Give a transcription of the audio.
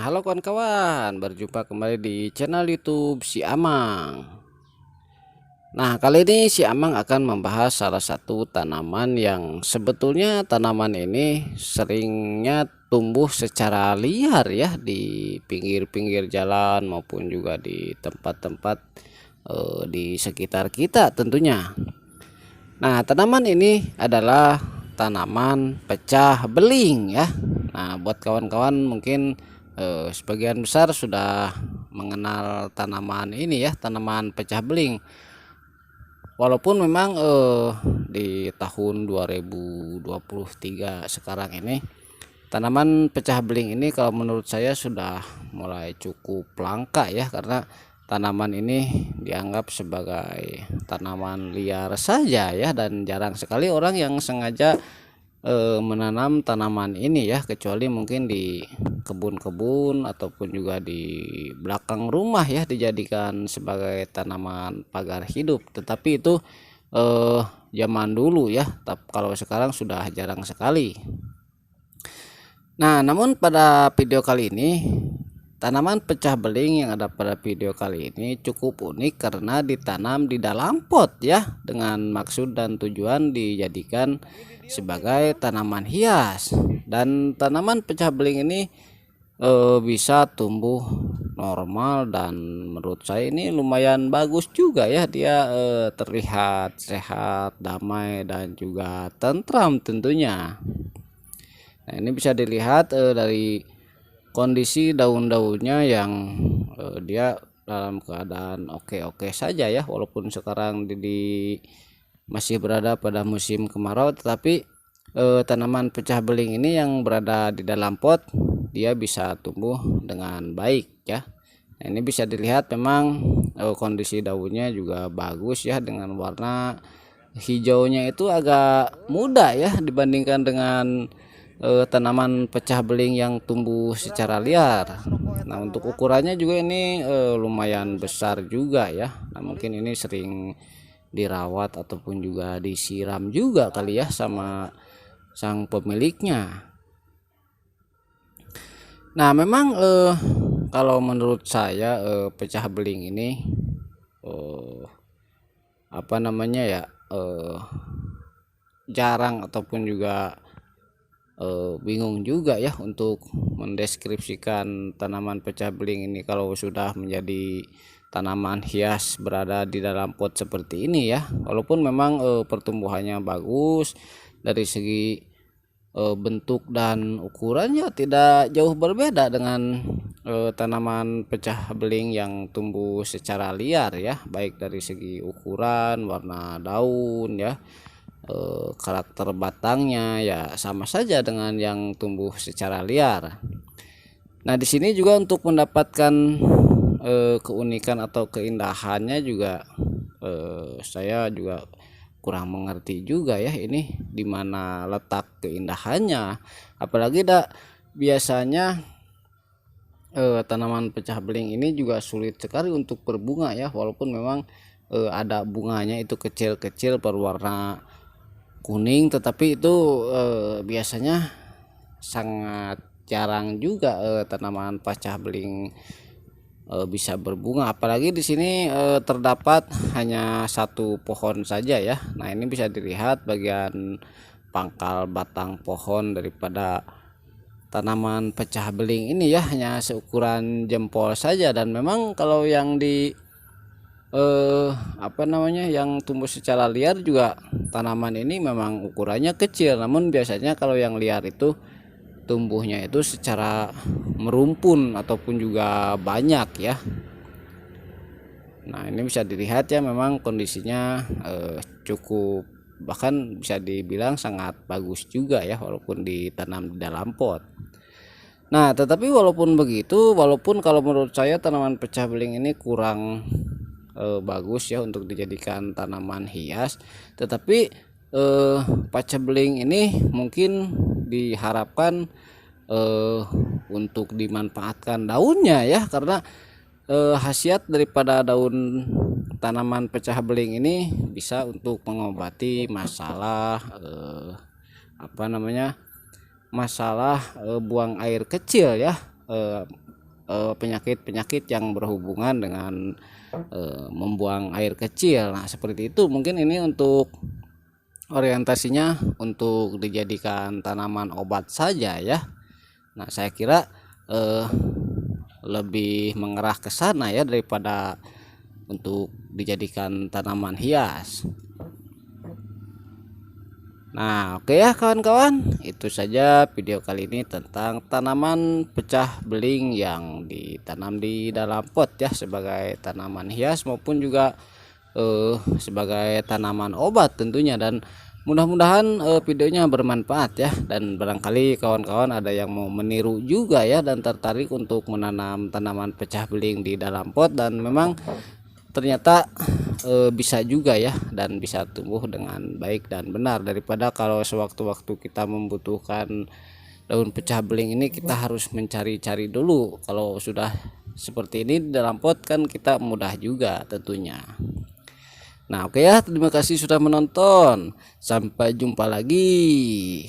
Halo kawan-kawan, berjumpa kembali di channel YouTube Si Amang. Nah, kali ini Si Amang akan membahas salah satu tanaman yang sebetulnya tanaman ini seringnya tumbuh secara liar ya di pinggir-pinggir jalan maupun juga di tempat-tempat di sekitar kita tentunya. Nah, tanaman ini adalah tanaman pecah beling ya. Nah, buat kawan-kawan mungkin sebagian besar sudah mengenal tanaman ini ya, tanaman pecah beling. Walaupun memang di tahun 2023 sekarang ini tanaman pecah beling ini kalau menurut saya sudah mulai cukup langka ya, karena tanaman ini dianggap sebagai tanaman liar saja ya, dan jarang sekali orang yang sengaja menanam tanaman ini ya, kecuali mungkin di kebun-kebun ataupun juga di belakang rumah ya, dijadikan sebagai tanaman pagar hidup. Tetapi itu zaman dulu ya, tapi kalau sekarang sudah jarang sekali. Nah, namun pada video kali ini tanaman pecah beling yang ada pada video kali ini cukup unik karena ditanam di dalam pot ya, dengan maksud dan tujuan dijadikan sebagai tanaman hias. Dan tanaman pecah beling ini bisa tumbuh normal, dan menurut saya ini lumayan bagus juga ya, dia terlihat sehat, damai, dan juga tentram tentunya. Nah, ini bisa dilihat dari kondisi daun-daunnya yang dia dalam keadaan oke-oke saja ya, walaupun sekarang masih berada pada musim kemarau, tetapi tanaman pecah beling ini yang berada di dalam pot dia bisa tumbuh dengan baik ya. Nah, ini bisa dilihat memang kondisi daunnya juga bagus ya, dengan warna hijaunya itu agak muda ya dibandingkan dengan tanaman pecah beling yang tumbuh secara liar. Nah, untuk ukurannya juga ini lumayan besar juga ya. Nah, mungkin ini sering dirawat ataupun juga disiram juga kali ya sama sang pemiliknya. Nah, memang kalau menurut saya pecah beling ini apa namanya ya, jarang ataupun juga bingung juga ya untuk mendeskripsikan tanaman pecah beling ini kalau sudah menjadi tanaman hias berada di dalam pot seperti ini ya. Walaupun memang pertumbuhannya bagus dari segi bentuk dan ukurannya tidak jauh berbeda dengan tanaman pecah beling yang tumbuh secara liar ya, baik dari segi ukuran, warna daun ya, karakter batangnya ya sama saja dengan yang tumbuh secara liar. Nah, di sini juga untuk mendapatkan keunikan atau keindahannya juga saya juga kurang mengerti juga ya, ini di mana letak keindahannya. Apalagi biasanya tanaman pecah beling ini juga sulit sekali untuk berbunga ya, walaupun memang ada bunganya itu kecil-kecil berwarna kuning, tetapi itu biasanya sangat jarang juga tanaman pecah beling bisa berbunga. Apalagi di sini terdapat hanya satu pohon saja ya. Nah, ini bisa dilihat bagian pangkal batang pohon daripada tanaman pecah beling ini ya, hanya seukuran jempol saja. Dan memang kalau yang apa namanya, yang tumbuh secara liar juga tanaman ini memang ukurannya kecil, namun biasanya kalau yang liar itu tumbuhnya itu secara merumpun ataupun juga banyak ya. Nah, ini bisa dilihat ya, memang kondisinya cukup, bahkan bisa dibilang sangat bagus juga ya, walaupun ditanam di dalam pot. Nah, tetapi walaupun begitu, walaupun kalau menurut saya tanaman pecah beling ini kurang bagus ya untuk dijadikan tanaman hias, tetapi pecah beling ini mungkin diharapkan untuk dimanfaatkan daunnya ya, karena khasiat daripada daun tanaman pecah beling ini bisa untuk mengobati masalah apa namanya, masalah buang air kecil ya, penyakit-penyakit yang berhubungan dengan membuang air kecil. Nah, seperti itu. Mungkin ini untuk orientasinya untuk dijadikan tanaman obat saja ya. Nah, saya kira lebih mengerah ke sana ya daripada untuk dijadikan tanaman hias. Nah, oke ya kawan-kawan, itu saja video kali ini tentang tanaman pecah beling yang ditanam di dalam pot ya, sebagai tanaman hias maupun juga sebagai tanaman obat tentunya. Dan mudah-mudahan videonya bermanfaat ya, dan barangkali kawan-kawan ada yang mau meniru juga ya dan tertarik untuk menanam tanaman pecah beling di dalam pot, dan memang ternyata bisa juga ya, dan bisa tumbuh dengan baik dan benar, daripada kalau sewaktu-waktu kita membutuhkan daun pecah beling ini kita harus mencari-cari dulu. Kalau sudah seperti ini di dalam pot kan kita mudah juga tentunya. Nah, oke ya, terima kasih sudah menonton, sampai jumpa lagi.